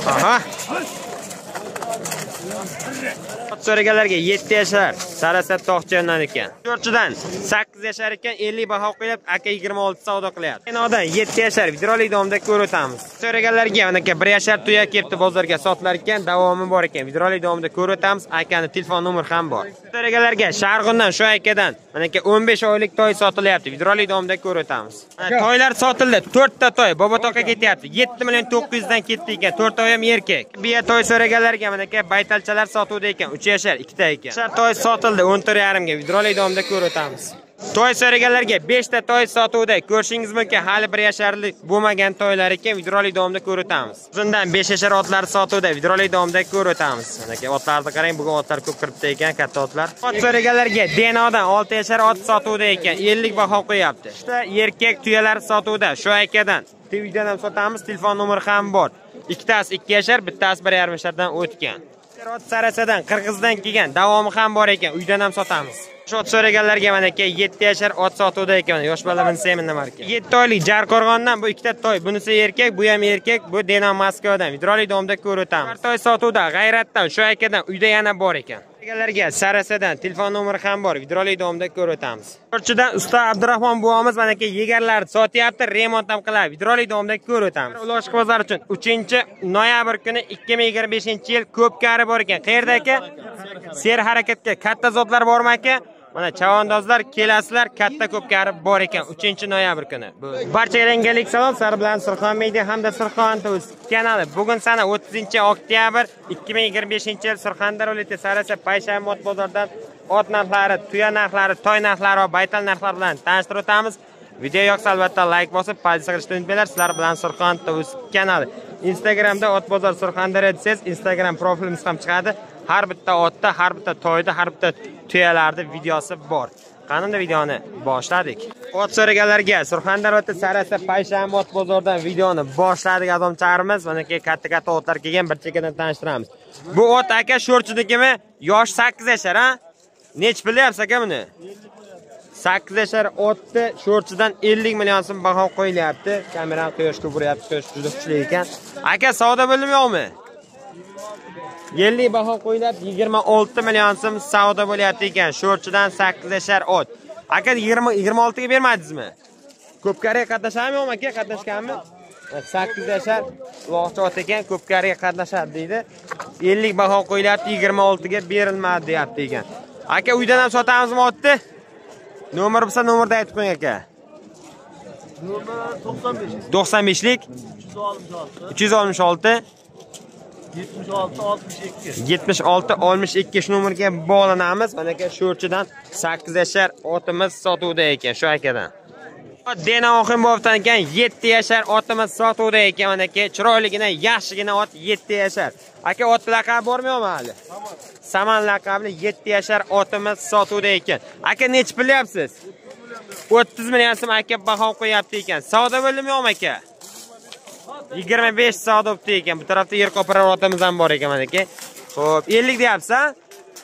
Aha. So'raganlarga 7 yashar Sarasat To'qchondan ekan. 4chidan 8 yashar ekan, 50 baho qo'yib, aka 26 savdo qilyapti. Kinodan 7 yashar videorolik davomida ko'rib o'tamiz. So'raganlarga mana aka 1 yashar tuya kelibdi bozorga sotilar ekan, davomi bor ekan. Videorolik davomida ko'rib o'tamiz. Akani telefon nomeri ham bor. So'raganlarga Sharg'undan shu akadan mana aka 15 oylik toy sotilyapti. Videorolik davomida ko'rib o'tamiz. Toylar sotildi. 4 ta toy Bobotoqqa ketyapti. 7 million 900 dan ketdi ekan. 4 toy ham erkak. Biya toy so'raganlarga mana aka baytalchalar sotuvda ekan. 3 yashar 2 ta ekan. Toy sotildi 14.5 ga. Videorolik davomida ko'rib o'tamiz. Toy so'raganlarga 5 ta toy sotuvda. Ko'rishingiz mumkin, hali 1 yasharlik bo'lmagan toylar ekan. Videorolik davomida ko'rib o'tamiz. Bundan 5 yashar otlar sotuvda. Videorolik davomida ko'rib o'tamiz. Mana aka otlarni qarang, bugun otlar ko'p kiribdi ekan, katta otlar. Ot so'raganlarga Denodan 6 yashar ot sotuvda ekan. 50 baho qo'yapti. Ishda erkak tuyalar sotuvda. Shu akadan Twitterdan ham sotamiz, telefon nomeri ham bor. Ikkitasi 2 yashar, bittasi 1,5 yashardan o'tgan. Ot Sarasadan Qirg'izdan kelgan, davomi ham bor ekan, uydan ham sotamiz. Ot so'raganlarga mana aka 7 yashar ot sotuvda ekan. Yosh bola minsa ham nima ekan. 7 oylik Jarqo'rg'ondan bu ikkita toy. Bunisi erkak, bu ham erkak, bu Denon Moskvadan. Videorolik davomida ko'rib o'tamiz. Toy sotuvda G'ayratdan shu akadan uyda yana bor ekan. So'raganlarga Sarasadan telefon nomeri ham bor. Videorolik davomida ko'rib o'tamiz. To'rchidan usta Abdurahmon buvomiz mana aka yegarlarni sotyapti, remont ham qiladi. Videorolik davomida ko'rib o'tamiz. Uloshqi bozor uchun 3-noyabr kuni 2025-yil ko'pkari bor ekan. Qayerda aka? Ser harakatga katta zotlar bormi aka? Mana chavandozlar kelasizlar, katta ko'pkari bor ekan 3-noyabr kuni. Barchaga yangilik salom, sizlar bilan Surxon Media hamda Surxon TV kanali. Bugun sana 30-oktyabr 2025-yil Surxondaryo viloyati Sarasat payshanba ot bozoridan ot narxlari, tuya narxlari, toy narxlari va baytal narxlari bilan tanishtirib o'tamiz. Video yoqsa albatta like bosib, pozitsiya qilishni unutmanglar. Sizlar bilan Surxon TV kanali. Instagramda ot bozor Surxondaryo desiz, Instagram profilimiz ham chiqadi. Har bitta otda, har bitta toyda, har bitta tuyalarda videosi bor. Qanday videoni boshladik. Ot so'raganlarga Surxondaryo Sarasat payshanba ot bozoridan videoni boshladik adomcharimiz. Mana katta otlar kelgan, bir chekkadan tanishtiramiz. Bu ot aka sho'rchinikimi? Yosh 8 yashar, ha? Nech bilyapsiz aka buni? 8 yashar otni sho'rchidan 50 million so'm baho qo'yilyapti. Kamerani quyoshga uryapti, quyosh juda kuchli ekan. Aka savdo bo'ldimi yo'qmi? 50 baho qo'yilib 26 million so'm savdo bo'lyapti ekan. Sho'rchidan 8 yashar ot. Aka 26 ga bermadingizmi? Ko'pkariga qatnashamiymi aka? Qatnashganmi? 8 yashar uloqchi ot ekan, ko'pkariga qatnashadi deydi. 50 baho qo'yilyapti, 26 ga berilmadi deyapti ekan. Aka uydan ham sotamizmi otni? Nomer bo'lsa nomerda aytib qo'ying aka. Nomer 95lik 366 76-62 shu nomerga bog'lanamiz. Mana aka sho'rchidan 8 yashar otimiz sotuvda ekan shu akadan. Dena Oxinbovdan ekan 7 yashar otimiz sotuvda ekan. Mana aka chiroyligina, yaxshigina ot 7 yashar. Aka ot laqabi bormi yo'qmi hali? Saman laqabli 7 yashar otimiz sotuvda ekan. Aka nech bilyapsiz? 30 million so'm aka baho qo'yapti ekan. Savdo bo'ldimi yo'qmi aka? 25 savdo bo'pti ekan. Bu tarafda yer qopirar otimiz ham bor ekan mana aka. Xo'p, 50 deyapsiz, ha?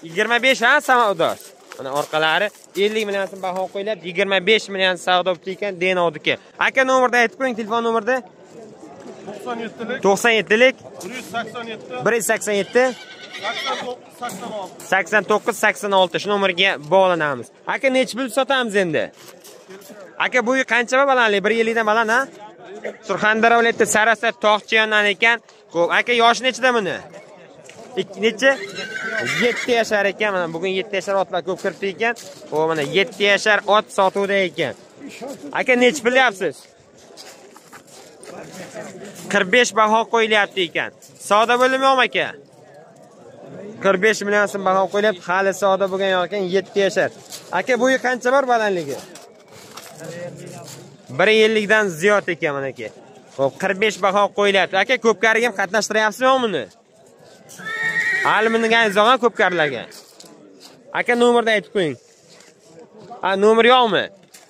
25 ha, savdo. Mana orqalari 50 million so'm baho qo'yilib, 25 million savdo bo'pti ekan Denodiki. Aka nomerda aytib qo'ying, telefon nomerda. 97lik 187 89-86 shu nomerga bog'lanamiz. Aka nech pul sotamiz endi? Aka bu qancha balandlik? 1.50 dan baland, ha? Surxondaryo viloyati Sarasat To'qchondan ekan. Xo'p, aka yoshi nechida buni? Necha? 7 yashar ekan. Mana bugun 7 yashar otlar ko'p kiribdi ekan. Xo'p, mana 7 yashar ot sotuvda ekan. Aka nech bilyapsiz? 45 baho qo'yilyapti ekan. Savdo bo'ldimi yo'qmi aka? 45 million so'm baho qo'yilib, hali savdo bo'lgan yo'q ekan, 7 yashar. Aka bo'yi qancha bor balandligi? 1.50 dan ziyod ekan mana aka. Xo'p, 45 baho qo'yilyapti. Aka ko'pkariga ham qatnashtiryapsizmi buni? Hali mingangiz yo'qmi ko'pkarilarga? Aka nomerda aytib qo'ying. Ha, nomer yo'qmi?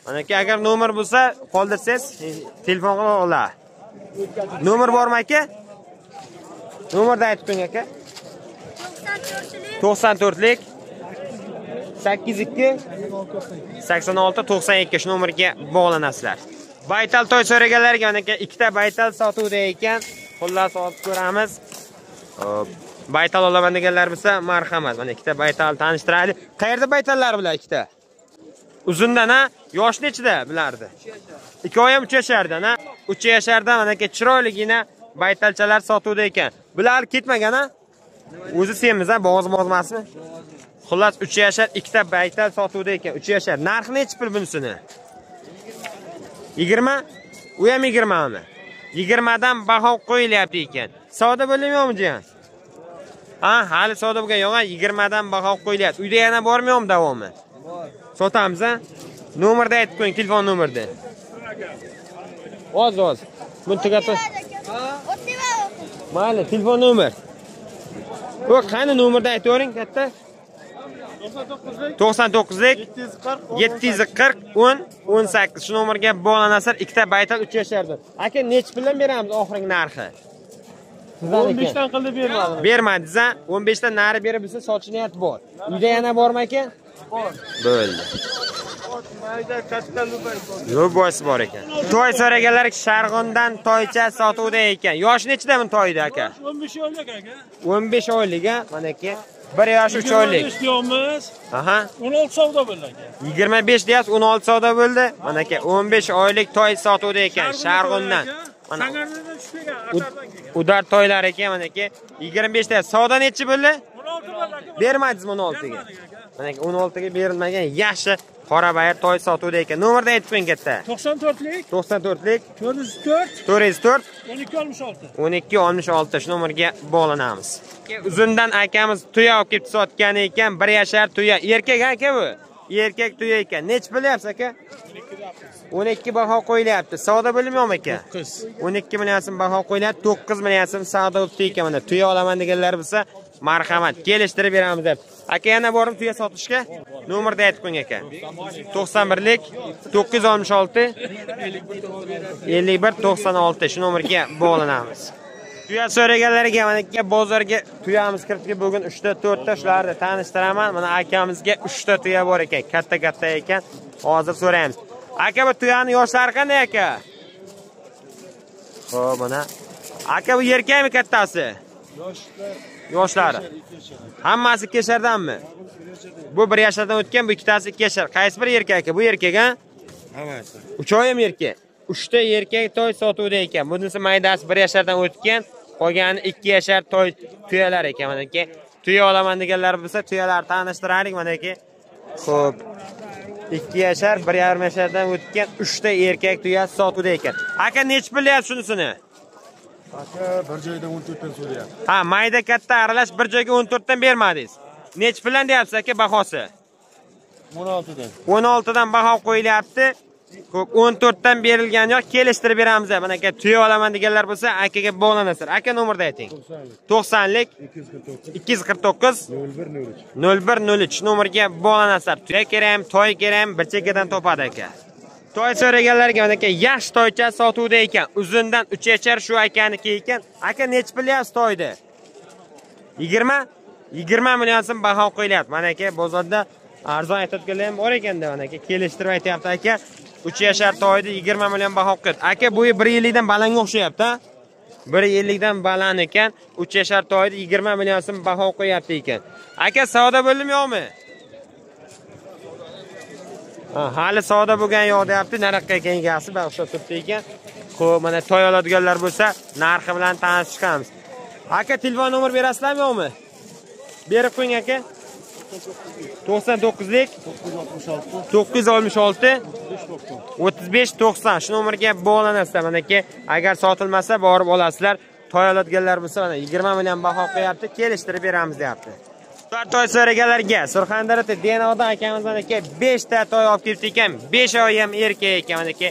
Mana aka agar nomer bo'lsa, qoldirsangiz telefon qilib oladi. Nomer bormi aka? Nomerda aytib qo'ying aka. 94lik 82 86 92 shu nomerga bog'lanasizlar. Baytal to'y so'raganlarga mana aka ikkita baytal sotuvda ekan. Xullas olib ko'ramiz. Hop. Baytal olaman deganlar bo'lsa, marhamat. Mana ikkita baytal tanishtiraylik. Qayerda baytallar bular ikkita? Uzundan ha? Yosh nechida bulardi? 2 oy ham 3 yashardan ha? 3 yashardan mana ke chiroyligina baytalchalar sotuvda ekan. Bular ketmagan ha? O'zi semiz ha, bozmasmi? Xullas 3 yashar ikkita baytal sotuvda ekan. 3 yashar. Narxi necha pul bunisini? 20? U ham 20 mi? 20 dan baho qo'yilyapti ekan. Savdo bo'lyapmi jiyan? Ha, hali savdo bo'lgan yo'q, 20 dan baho qo'yilyapti. Uyda yana bormi-yo'qmi davomi? Bor. Sotamiz ha? Nomerni aytib qo'ying, telefon nomerni. Oz. Buni tugatib. Mayli, telefon nomer. O, qani nomerni aytavering, katta? 99lik 740 10 18 shu nomerga bog'lanasizlar. Ikkita baytal 3 yashardan. Aka, nech puldan beramiz oxirgi narxi? 15 dan qilib bermadim. Bermadingiz a? 15 dan nari berib bilsa sotish niyat bor. Uyda yana bormi aka? Bor. Bo'ldi. Mayda katta lubay bor ekan. To'y so'raganlar Sharg'ondan toycha sotuvda ekan. Yosh nechida bu toyda aka? 15 oylik aka. 15 oylik a? Mana aka. 1 yosh 3 oylik. 25 deymiz. Aha. 16 savdo bo'ldi aka. 25 deyapsiz, 16 savdo bo'ldi. Mana aka 15 oylik toy sotuvda ekan Sharg'ondan. Mana udar toylar ekan mana aka. 25 ta savdo nechi bo'ldi? 16 bo'ldi aka. Bermadingiz 16 ga. Mana aka 16 ga berilmagan yaxshi qora bayir toy sotuvda ekan. Nomerni aytib qo'ying katta. 94lik 404 1266 1266 shu nomerga bog'lanamiz. Uzundan akamiz tuya olib kelib sotgan ekan, 1 yashar tuya. Erkak aka bu. Erkak tuya ekan. Nech bilyapsiz aka? 12 baho qo'yilyapti. Savdo bo'lyapmi aka? 12 million so'm baho qo'yilyapti. 9 million so'm savdo bo'libdi ekan. Mana tuya olaman deganlar bo'lsa, marhamat, kelishtirib beramiz deb. Aka yana borib tuya sotishga? Nomerni aytib qo'ying aka. 91lik 966 51 96 shu nomerga bog'lanamiz. Tuya so'raganlarga mana aka bozorga tuyamiz kirib bugun 3 ta 4 ta shularni tanishtiraman. Mana akamizga 3 ta tuya bor ekan, katta ekan. Hozir so'raymiz. Aka bu tuyani yoshlari qanday aka? Xo'p, mana. Aka bu erkakmi kattasi? Yoshlari. Hammasi keshardanmi? Bu 1 yashardan o'tgan, bu ikkitasi 2 yashar. Qaysi bir erkak aka? Bu erkak ha? Hammasi. 3 oy ham erkak. 3 ta erkak toy sotuvda ekan. Bunisi maydasi 1 yashardan o'tgan, qolgani 2 yashar toy tuyalar ekan. Mana aka tuya olaman deganlar bo'lsa, tuyalar tanishtiraylik mana aka. Xo'p. 2 yashar, 1,5 yashardan o'tgan 3 ta erkak tuya sotuvda ekan. Aka nech bilyapsiz shunisini? Aka bir joydan 14 dan so'rayapti. Ha, mayda katta aralash bir joyga 14 dan bermadingiz. Nech bilan deyapsiz aka bahosi? 16 dan. 16 dan baho qo'yilyapti. Xo'p, 14 dan berilgan yo'q, kelishtirib beramiz. Mana aka tuya olaman deganlar bo'lsa, akaga bog'lanasizlar. Aka nomerni ayting. 90lik 249 0103 nomerga bog'lanasizlar. Tuya kerak, toy kerak, bir chekkadan topadi aka. Toy so'raganlarga mana aka yaxshi toycha sotuvda ekan. Uzundan 3 yashar shu akaniki ekan. Aka nech bilyapsiz toyda? 20 million so'm baho qo'yilyapti. Mana aka bozorda arzon aytayotganlar ham bor ekanda, mana aka kelishtirib aytayapti aka. 3 yashar toyda 20 million baho qo'ydi. Aka bo'yi 1.50 dan balanga o'xshayapti, ha? 1.50 dan baland ekan. 3 yashar toyda 20 million so'm baho qo'yapti ekan. Aka savdo bo'ldimi yo'qmi? Ha, hali savdo bo'lgan yo'q deyapti. Naraqqa kengasi o'xshab turibdi ekan. Xo'p, mana toy oladiganlar bo'lsa, narxi bilan tanishamiz. Aka telefon nomer berasizlarmi yo'qmi? Berib qo'ying aka. 99lik 966 35 90 shu nomerga bog'lanasizlar. Mana aka agar sotilmasa borib olasizlar. Toy oladiganlar bo'lsa, mana 20 million baho qo'yapti, kelishtirib beramiz deyapti. Toy so'raganlarga Surxondaryoda Denoda akamiz mana aka 5 ta toy olib kelibdi ekan. 5 oy ham erkak ekan. Mana aka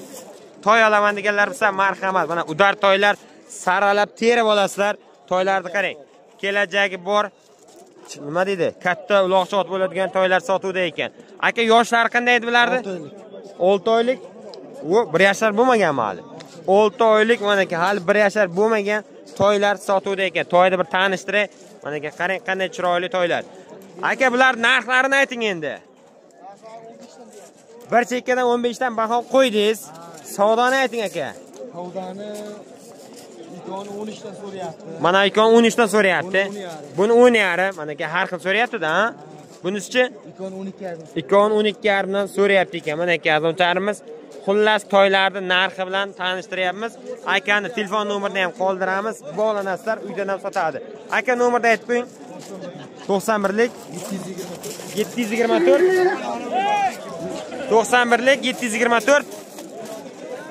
toy olaman deganlar bo'lsa, marhamat. Mana udar toylar saralab terib olasizlar. Toylarni qarang. Kelajagi bor. Nima deydi? Katta uloqcha ot bo'ladigan toylar sotuvda ekan. Aka yoshlari qanday edi bularni? 6 oylik. U 1 yashar bo'lmagan hali. 6 oylik mana aka hali 1 yashar bo'lmagan toylar sotuvda ekan. Toyda bir tanishtiray. Mana aka qarang qanday chiroyli toylar. Aka bular narxlarini ayting endi. Bir chekkadan 15 dan baho qo'ydingiz. Savdoni ayting aka. Savdoni Ikoni 13 dan so'rayapti. Mana ikon 13 dan so'rayapti. Buni 10,5, mana aka har xil so'rayapti-da, ha? Bunisi-chi? Ikoni 12,5. Ikon 12,5 dan so'rayapti ekan. Mana aka arzonchilarimiz xullas toylarni narxi bilan tanishtiryapmiz. Akani telefon nomerini ham qoldiramiz. Bog'lanasizlar, uydan ham sotadi. Aka nomerni aytib qo'ying. 91lik 724 91lik 724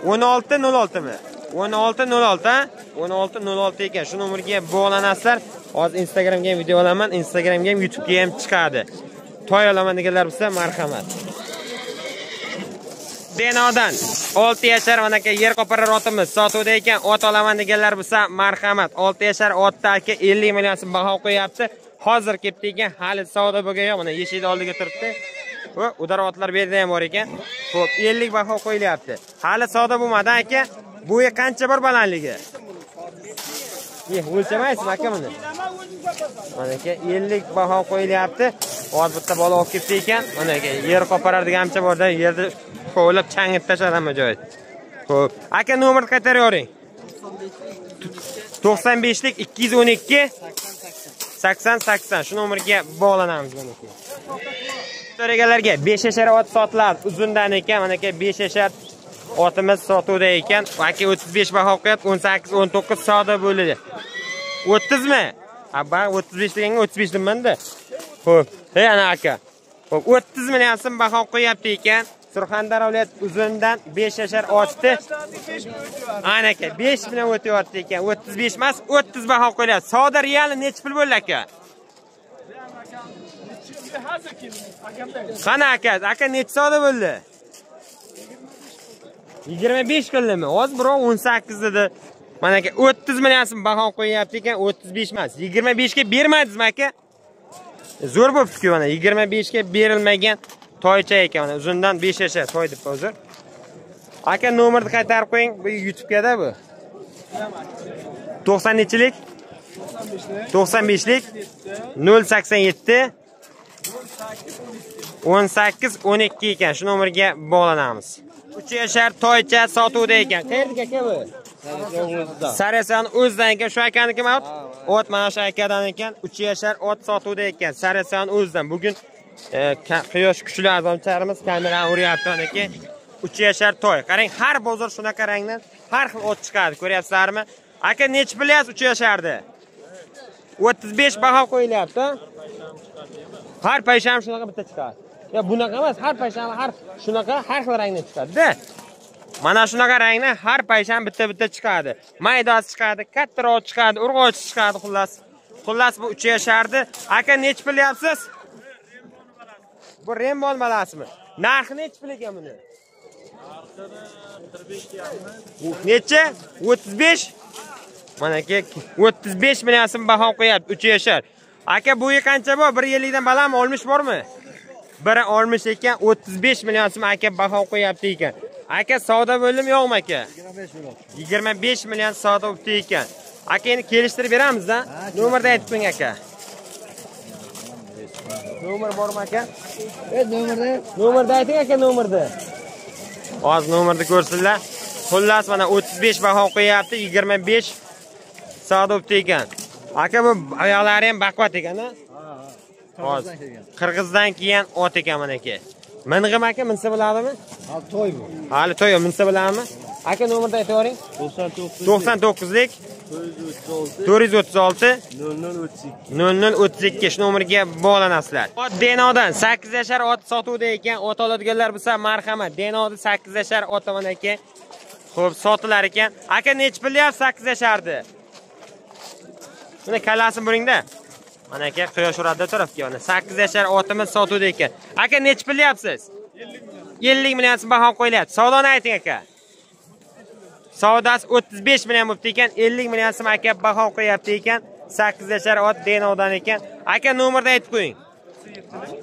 1606 mi? 1606 ha? 1606 ekan. Shu nomerga bog'lanasizlar. Hozir Instagramga ham video olaman, Instagramga ham YouTube'ga ham chiqadi. Toy olaman deganlar bo'lsa, marhamat. Denodan 6 yashar mana aka yer qoparar otimiz sotuvda ekan, ot olaman deganlar bo'lsa, marhamat. 6 yashar otda aka 50 million so'm baho qo'yapti. Hozir kelibdi ekan, hali savdo bo'lgan yo'q. Mana eshik oldiga turibdi. Va udarotlar bu yerda ham bor ekan. Xo'p, 50 baho qo'yilyapti. Hali savdo bo'lmadi aka. Bo'yi qancha bor balandligi? O'lchamaysiz aka buni. Mana aka 50 baho qo'yilyapti. Hozir bitta bola olib kelibdi ekan. Mana aka yer qoparar degancha borda, yerda qo'ylab changib tashladi hamma joy. Xo'p, aka nomerni qaytaravering. 95lik 212 80 shu nomerga bog'lanamiz mana aka. So'raganlarga 5 yashar ot sotiladi. Uzundan ekan, mana aka 5 yashar otimiz sotuvda ekan. Aka 35 baho qo'yapti, 18 19 savdo bo'ladi. 30 mi? Abba 35 deganga 35 dimanda. Xo'p, hey ana aka. Xo'p, 30 million so'm baho qo'yapti ekan. Surxondaryo viloyat uzundan 5 yashar otdi. Ana aka 5 million o'tyapti ekan. 35 emas, 30 baho qo'yiladi. Savdo reali necha pul bo'ldi aka? Qana aka necha savdo bo'ldi? 25 qildimi? Hozir birov 18 dedi. Mana aka 30 million so'm baho qo'yapti ekan, 35 emas. 25 ga bermadingizmi aka? Zo'r bo'pti-ku mana 25 ga berilmagan toycha ekan, mana uzundan 5 yashar toy deb hozir. Aka nomerni qaytarib qo'ying, bu YouTube'da bu. 90-lik 95lik 087 18 12 ekan. Shu nomerga bog'lanamiz. 3 yashar toycha sotuvda ekan. Qayerda aka bu? Sarisan o'zdan ekan. Shu akanikimi ot? Ot mana shu akadan ekan. 3 yashar ot sotuvda ekan. Sarisan o'zdan. Bugun quyosh kuchli arzonchilarimiz kamerani uryapti aka. 3 yashar toy. Qarang, har bozor shunaqa rangdan har xil ot chiqadi. Ko'ryapsizlarmi? Aka nech bilyapsiz 3 yasharni? 35 baho qo'yilyapti. Har payshanba shunaqa bitta chiqadi. Ya bunaqa emas, har payshanba har shunaqa har xil rangdan chiqadi-da. Mana shunaqa rangdan har payshanba bitta chiqadi. Maydasi chiqadi, kattaroq chiqadi, urg'ochi chiqadi xullas. Xullas bu 3 yasharni. Aka nech bilyapsiz? Bu Rembol balasimi? Narxi nech pul ekan buni? Necha? 35? Mana aka 35 million so'm baho qo'yapti 3 yashar. Aka bo'yi qancha bor? 1.50 dan balandmi? Olmish bormi? Biri olmish ekan, 35 million so'm aka baho qo'yapti ekan. Aka savdo bo'ldimi yo'qmi aka? 25 million. 25 million savdo bo'ldi ekan. Aka endi kelishtirib beramiz-da. Nomerni aytib qo'ying aka. Nomer bormi aka? Nomerni ayting aka, nomerni. Hozir nomerni ko'rsinlar. Xullas mana 35 baho qo'yapti, 25 savdo bo'ldi ekan. Aka bu oyoqlari ham baquvvat ekan-a? Hozir Qirg'izdan kelgan ot ekan mana aka. Ming'im aka minsa bo'ladimi? Hali to'y bu. Hali to'y minsa bo'ladimi? Aka nomerni aytib bering. 99lik 436 0032 shu nomerga bog'lanasizlar. Ot Denodan 8 yashar ot sotuvda ekan, ot oladiganlar bo'lsa marhamat. Denoda 8 yashar ot mana aka. Xo'p, sotilar ekan. Aka nech bilyapsiz 8 yasharni? Buni kalasini bo'ling-da. Mana aka quyosh uradi tarafga mana 8 yashar otimiz sotuvda ekan. Aka nech bilyapsiz? 50 million so'm baho qo'yilyapti. Savdoni ayting aka. Savdasi 35 million bo'libdi ekan, 50 million so'm aka baho qo'yapti ekan. 8 yashar ot Denodan ekan. Aka nomerni aytib qo'ying.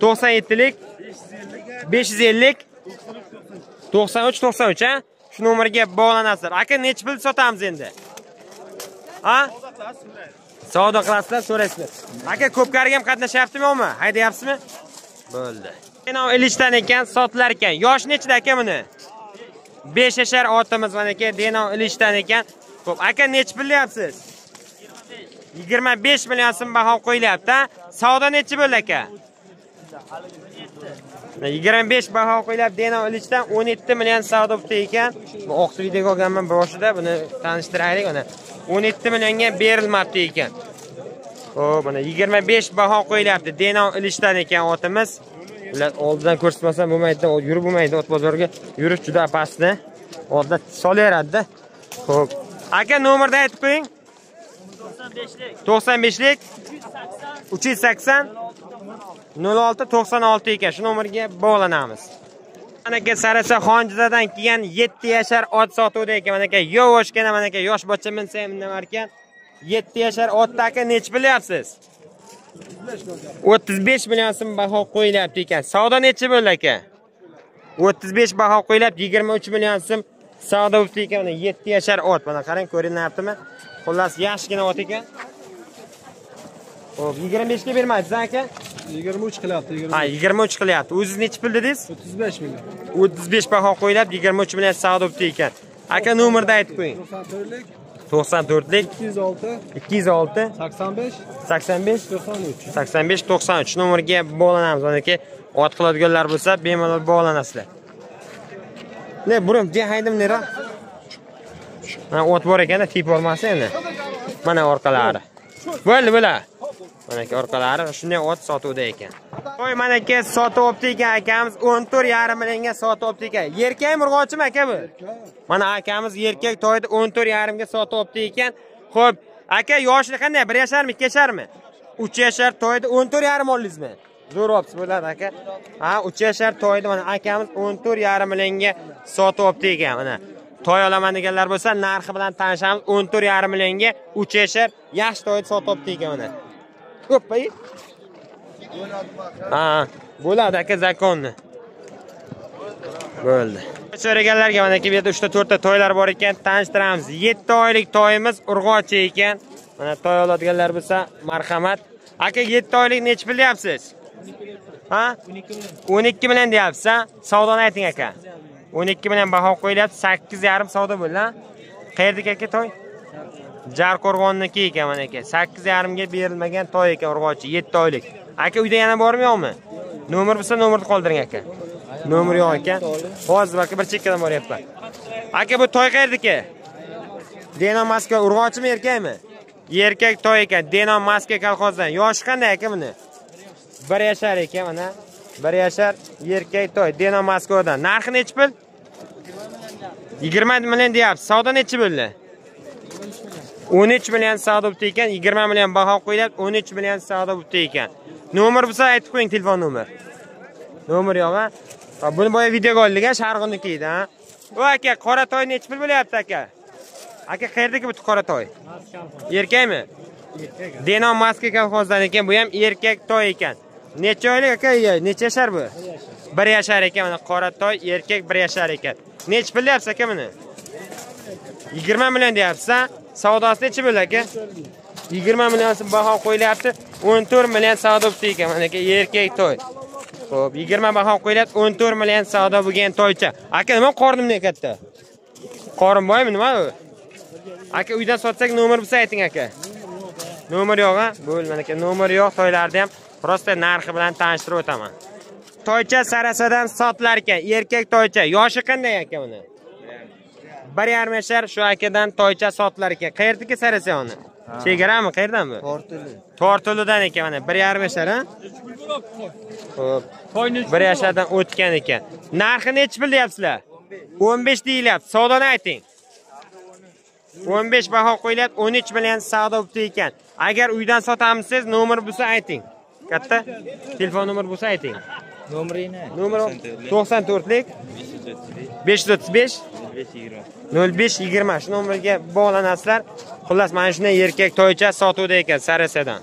97lik 550 93 ha? Shu nomerga bog'lanasizlar. Aka nech pul sotamiz endi? Ha? Savdo qilasizlar, so'raysizlar. Aka ko'pkariga ham qatnashyaptimi yo'qmi? Haydayapsizmi? Bo'ldi. Denov ilishdan ekan, sotilar ekan. Yosh nechida aka buni? 5 yashar otimiz mana aka Denov ilishdan ekan. Xo'p, aka necha pul deyapsiz? 25 million so'm baho qo'yilyapti. Savdo necha bo'ldi aka? 25 baho qo'yilib, Deno Ilichdan 17 million savdo bo'ldi ekan. Bu oqsi video olganman boshida, buni tanishtiraylik mana. 17 millionga berilmoqda ekan. Xo'p, mana 25 baho qo'yilyapti. Deno Ilichdan ekan otimiz. Ular oldidan ko'rsatmasam bo'lmaydi, yurib bo'lmaydi, ot bozorga yurish juda pastni. Oldida solaveradi-da. Xo'p. Aka nomerni aytib qo'ying. 95lik 380 06 96 ekan. Shu nomerga bog'lanamiz. Manaka Sarasa Xonjizadan kelgan 7 yashar ot sotuvda ekan. Manaka yoshgina, manaka yosh bocha minsa ham nima ekan. 7 yashar otda aka necha bilyapsiz? 35 million so'm baho qo'yilyapti ekan. Savdo necha bo'ldi aka? 35 baho qo'yilyapti, 23 million so'm savdo bo'ldi ekan. 7 yashar ot. Mana qarang, ko'rinyaptimi? Xullas yaxshigina ot ekan. Xo'p, 25 ga bermaysiz aka? 23 qilyapti. Ha, 23 qilyapti. O'zingiz necha pul dedingiz? 35 million. 35 baho qo'yilib, 23 million savdo bo'ldi ekan. Aka nomerni aytib qo'ying. 94lik 206 85 93 85 93 nomerga bog'lanamiz. Manaki ot qiladiganlar bo'lsa, bemalol bog'lanasizlar. Ne, burim haydim nera? Mana ot bor ekan, tip olmasa endi. Mana orqalari. Bo'ldi, bo'la. Manaki orqalari shunday ot sotuvda ekan. Qo'y, manaki sotib olibdi ekan akamiz 14,5 millionga sotib olibdi ekan. Yerkakmi, urg'ochimi aka bu? Mana akamiz yerkak to'yda 14,5 ga sotib olibdi ekan. Xo'p, aka yoshi qanday? 1 yasharmi, 2 yasharmi? 3 yashar to'yda 14,5 oldingizmi? Zo'r olibsiz bo'ladi aka. Ha, 3 yashar to'yda mana akamiz 14,5 millionga sotib olibdi ekan. Mana to'y olaman deganlar bo'lsa, narxi bilan tanishamiz. 14,5 millionga 3 yashar yaxshi to'yda sotib olibdi ekan mana. Ko'pay. Ha, bo'ladi aka zakonni. Bo'ldi. So'raganlarga mana bu yerda 3 ta 4 ta to'ylar bor ekan, tanishtiramiz. 7 oylik to'yimiz urg'ochi ekan. Mana to'y oladiganlar bo'lsa, marhamat. Aka 7 oylik necha pul deyapsiz? Ha? 12 million deyapsiz, ha? Savdoni ayting aka. 12 million baho qo'yilyapti, 8,5 savdo bo'ldi, ha? Qayerdagi aka to'y? Jarqo'rg'onniki ekan mana aka. 8,5 ga berilmagan to'y ekan urg'ochi, 7 oylik. Aka uyda yana bormi yo'qmi? Nomer bo'lsa nomerni qoldiring aka. Nomer yo'q ekan. Hozir aka bir chekkadan boryapman. Aka bu to'y qayerdiki? Deno Moskva urg'ochimi, erkakmi? Erkak to'y ekan, Deno Moskva kolxozdan. Yoshi qanday aka buni? 1 yashar ekan mana. 1 yashar erkak to'y, Deno Moskvadan. Narxi necha pul? 20 million deyapsiz. Savdo necha bo'ldi? 13 million savdo bo'ldi ekan, 20 million baho qo'yilib, 13 million savdo bo'ldi ekan. Nomer bo'lsa aytib qo'ying, telefon nomer. Nomer yo'q, ha? Buni boya videoga oldik, ha, Sharg'onniki edi, ha. O aka, qora to'y necha pul bo'lyapti aka? Aka, qayerdagi bu qora to'y? Erkakmi? Deno Moskva kolxozdan ekan, bu ham erkak to'y ekan. Necha oylik aka? Necha yashar bu? 1 yashar ekan, mana qora to'y, erkak 1 yashar ekan. Necha pul deyapsiz aka buni? 20 million deyapsiz, ha? Savdosi necha bo'ldi aka? 20 million so'm baho qo'yilyapti, 14 million savdo bo'ldi ekan, mana aka erkak to'y. Xo'p, 20 baho qo'yilyapti, 14 million savdo bo'lgan to'ycha. Aka, nima qorim ne katta? Qorim boymi, nima u? Aka, uydan sotsak nomer bo'lsa ayting aka. Nomer yo'q, ha? Bo'l, mana aka, nomer yo'q, to'ylarda ham prosta narxi bilan tanishtirib o'taman. To'ycha Sarasadan sotilar ekan, erkak to'ycha. Yoshi qanday aka uni? 1,5 yashar shu akadan to'ycha sotilar ekan. Qayerdagi Sarasa uni? Chegarami, qayerdanmi? Tortuludan ekan, mana 1,5 yashar, ha? Xo'p. 1 yashardan o'tgan ekan. Narxi necha pul deyapsizlar? 15 deyilyapti. Savdoni ayting. 15 baho qo'yilyapti, 13 million savdo bo'ldi ekan. Agar uydan sotamsiz, nomer bo'lsa ayting. Katta telefon nomer bo'lsa ayting. Nomerini. Nomer 94lik 535 0520 shu nomerga bog'lanasizlar. Xullas, mana shunday erkak to'ycha sotuvda ekan Sarasadan.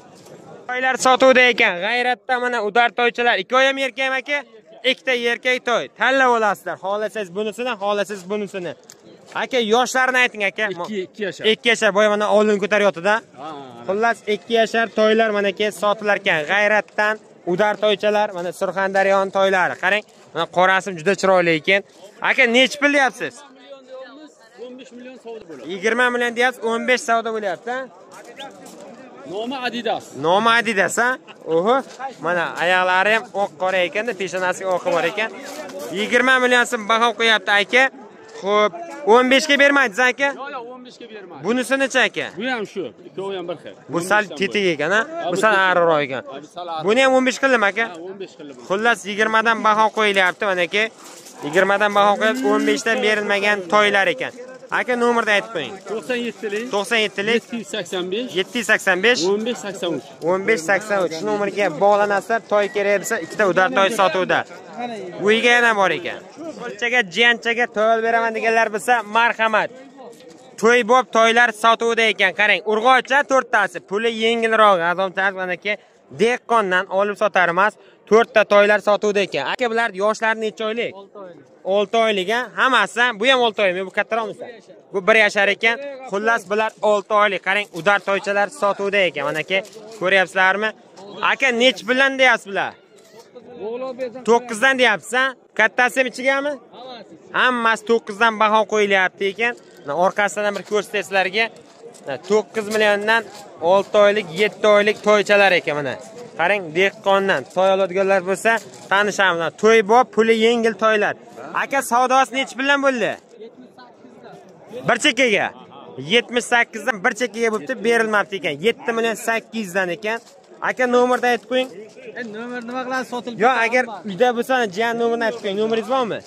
To'ylar sotuvda ekan. G'ayratda mana udar to'ychalar. 2 oy ham erkakmi aka? 2 ta erkak to'y. Tanlab olasizlar. Xohlasangiz bunisini, xohlasangiz bunisini. Aka, yoshlarini ayting aka. 2 yashar. 2 yashar boya mana oldin ko'taryapti-da. Xullas 2 yashar to'ylar mana ke sotilar ekan. G'ayratdan udar to'ychalar, mana Surxondaryoning to'ylari. Qarang, mana qorasi juda chiroyli ekan. Aka, necha pul deyapsiz? 15 million savdo bo'ladi. 20 million deyapsiz, 15 savdo bo'lyapti. Nomi Adidas. Nomi Adidas ha? Oho, mana oyoqlari ham oq qora ekanda, peshonasiga oqi bor ekan. 20 million so'm baho qo'yapti aka. Xo'p, 15 ga bermaysiz aka? Yo'q, 15 ga bermayman. Bunisi necha aka? Bu ham shu, ikkovi ham bir xil. Bu sal tetik ekan ha? Bu sal ariqroq ekan. Buni ham 15 qildim aka. 15 qildim. Xullas 20 dan baho qo'yilyapti mana aka. 20 dan baho qo'yib 15 dan berilmagan toylar ekan. Aka nomerni aytib qo'ying. 97lik 97lik 785 785 1583. 1583 shu nomerga bog'lanasizlar. Toy kerak bo'lsa ikkita udar toy sotuvda. Bu uyga yana bor ekan. Qo'lchaga, jiyanchaga toy beraman deganlar bo'lsa, marhamat. To'y bo'p toylar sotuvda ekan. Qarang, urg'ochcha 4 tasi. Puli yengilroq. Azomchilar manaki dehqondan olib sotar emas. 4 ta toylar sotuvda ekan. Aka bular yoshlar necha oylik? 6 oylik ha? Hammasi, bu ham 6 oymi, bu kattaroqmisa? Bu 1 yashar ekan. Xullas bular 6 oylik. Qarang, udar toychalar sotuvda ekan. Manaki ko'ryapsizlarmi? Aka nech bilan deyapsiz bular? 9 dan deyapsiz ha? Kattasi ham ichigami? Hammasi 9 dan baho qo'yilyapti ekan. Orqasidan bir ko'rsatishlarga 9 milliondan 6 oylik, 7 oylik toychalar ekan mana. Qarang, dehqondan toy oladiganlar bo'lsa, tanishamiz. To'y bo'p, puli yengil toylar. Aka savdosi nech bilan bo'ldi? 78 dan. Bir chekkaga. 78 dan bir chekkaga bo'libdi, berilmabdi ekan. 7 million 800 dan ekan. Aka nomerni aytib qo'ying. Nomer nima qiladi sotilib? Yo'q, agar uyda bo'lsa, jiyan nomerini aytib qo'ying. Nomeringiz bormi?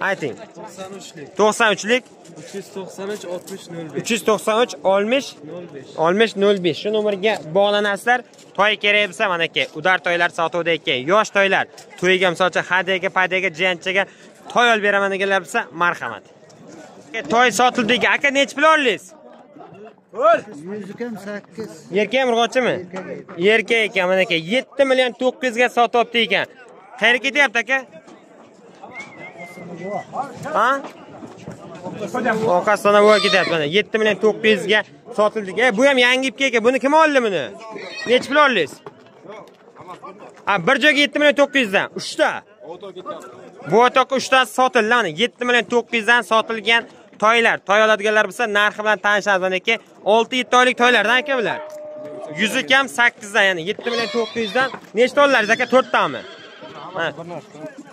Ayting. 93lik 393 60 05. 393 60 05. 05. Shu nomerga bog'lanasizlar. Toy kerak bo'lsa, mana aka, udar toylar sotuvda ekan. Yosh toylar, to'yga misolcha hadyaga, padyaga, jiyanchaga toy olib beraman deganlar bo'lsa, marhamat. Toy sotildi ekan. Aka nech pul oldingiz? Yuzukam 8. Erkak ham urg'ochimi? Erkak ekan, mana aka 7 million 900 ga sotyapti ekan. Qayerga ketyapti aka? Ha? Orqasidan voy ketyapti mana. 7 million 900 ga sotildi. Bu ham yangi ipga ekan. Buni kim oldi buni? Nech pul oldingiz? Ha, bir joyga 7 million 900 dan. 3 ta. Bu otoqqa 3 ta sotildi mana. 7 million 900 dan sotilgan toylar. Toy oladiganlar bo'lsa, narxi bilan tanishamiz mana aka. 6-7 oylik toylardan aka bular. 100 kam 8 dan, ya'ni 7 million 900 dan. Nechta oldingiz aka? 4 tami? Ha.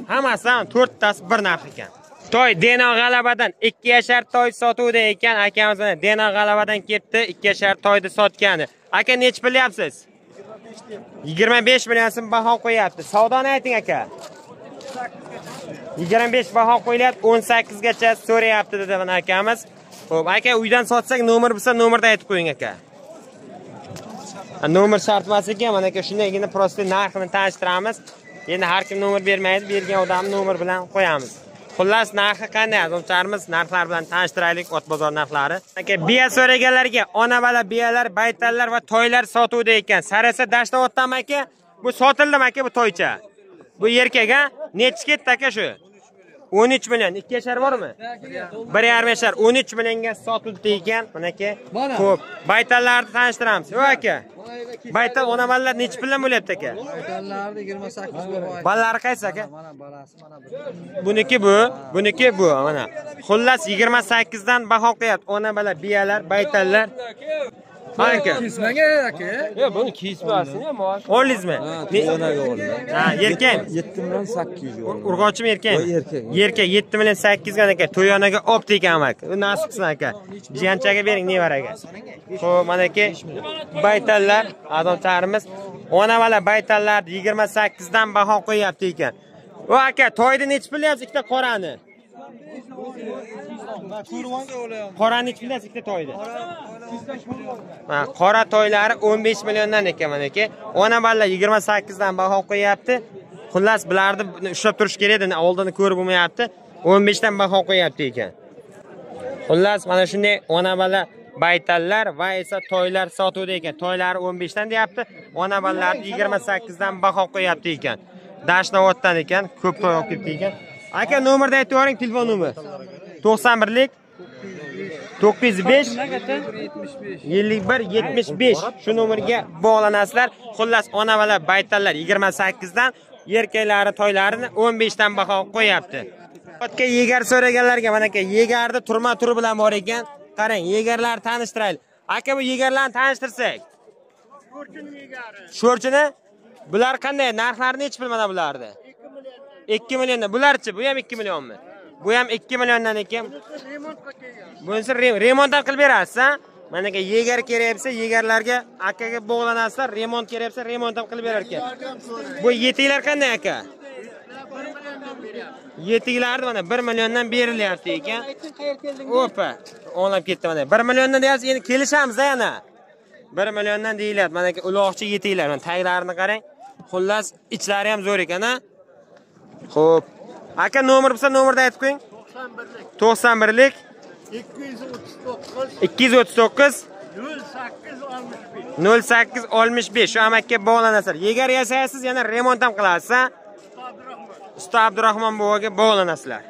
Hammasi 4 tasi bir narx ekan. Toy Deno G'alabadan 2 yashar toy sotuvda ekan. Akamiz mana Deno G'alabadan kelibdi, 2 yashar toyni sotgani. Aka nech bilyapsiz? 25 million so'm baho qo'yapti. Savdoni ayting aka. 25 baho qo'yilyapti, 18 gacha so'rayapti dedi mana akamiz. Xo'p, aka uydan sotsak nomer bo'lsa, nomerni aytib qo'ying aka. Nomer shart emas ekan, mana aka shundagina prosta narxini tanishtiramiz. Endi har kim nomer bermaydi, bergan odam nomer bilan qo'yamiz. Xullas narxi qanday? Azomcharimiz narxlar bilan tanishtiraylik, ot bozor narxlari. Aka biya so'raganlarga ona bala biyalar, baytallar va toylar sotuvda ekan. Sarasa Dashtoboddan aka, bu sotildimi aka bu toycha? Bu erkak ha? Nechi ketdi aka shu? 13 million. 2 yashar bormi? 1,5 yashar. 13 millionga sotildi ekan. Mana aka. Xo'p, baytallarni tanishtiramiz. Yo'q aka. Baytal onamallar nechi puldan bo'lyapti aka? Baytallarni 28 bo'lyapti. Ballari qaysi aka? Mana balasi, mana bu. Buniki bu, mana. Xullas 28 dan baho qo'yapti. Ona bala biyalar, baytallar. Aka. Kesmagan aka. Yo'q, buni kesmasini ham osh. Oldingizmi? To'yonaga oldim. Ha, erkak. 7 million 800 ga oldim. Urg'ochimi erkakmi? Erkak. Erkak 7 million 800 ga aka. To'yonaga opti ekan aka. Bu nasib qilsin aka. Jiyanchaga bering nevaraga. Xo'p, mana aka baytallar, azomcharimiz ona bala baytallar 28 dan baho qo'yapti ekan. O aka, toyda nech bilyapsiz ikkita qorani? Qorani nech bilyapsiz ikkita toyda? Ha, qora toylari 15 milliondan ekan mana aka. Ona balla 28 dan baho qo'yapti. Xullas bularni ushlab turish kerak edi, oldini ko'rib bo'lmayapti. 15 dan baho qo'yapti ekan. Xullas mana shunday ona balla baytallar va esa toylar sotuvda ekan. Toylari 15 dan deyapti. Ona ballalar 28 dan baho qo'yapti ekan. Dashtoboddan ekan, ko'p toy olib ketdi ekan. Aka nomerni aytib yuboring, telefon nomeri. 91lik 905 51 75 shu nomerga bog'lanasizlar. Xullas ona bala baytallar 28 dan, erkaklari toylarini 15 dan baho qo'yapti. Otga yegar so'raganlarga mana aka yegarni turma turi bilan bor ekan. Qarang, yegarlarni tanishtiraylik. Aka bu yegarlarni tanishtirsak. Sho'rchini bular qanday? Narxlari nechi pul mana bularni? 2 milliondan. Bularchi? Bu ham 2 millionmi? Bu ham 2 milliondan ekan. Bunisi remont ham qilib berasiz-a? Mana aka yegar kerak bo'lsa, yegarlarga akaga bog'lanasizlar, remont kerak bo'lsa, remont ham qilib berar ekan. Bu yetiklar qanday aka? Yetiklarni mana 1 milliondan berilyapti ekan. Opa, olib ketdi mana. 1 milliondan deyapsiz, endi kelishamiz-a yana. 1 milliondan deyilyapti. Mana aka uloqchi yetiklar, mana taglarini qarang. Xullas, ichlari ham zo'r ekan-a. Xo'p. Aka nomer bo'lsa, nomerni aytib qo'ying. 91lik 239 0865 shu amakka bog'lanasizlar. Yegar yasaysiz, yana remont ham qilasiz-a? Usta Abdurahmon buvaga bog'lanasizlar.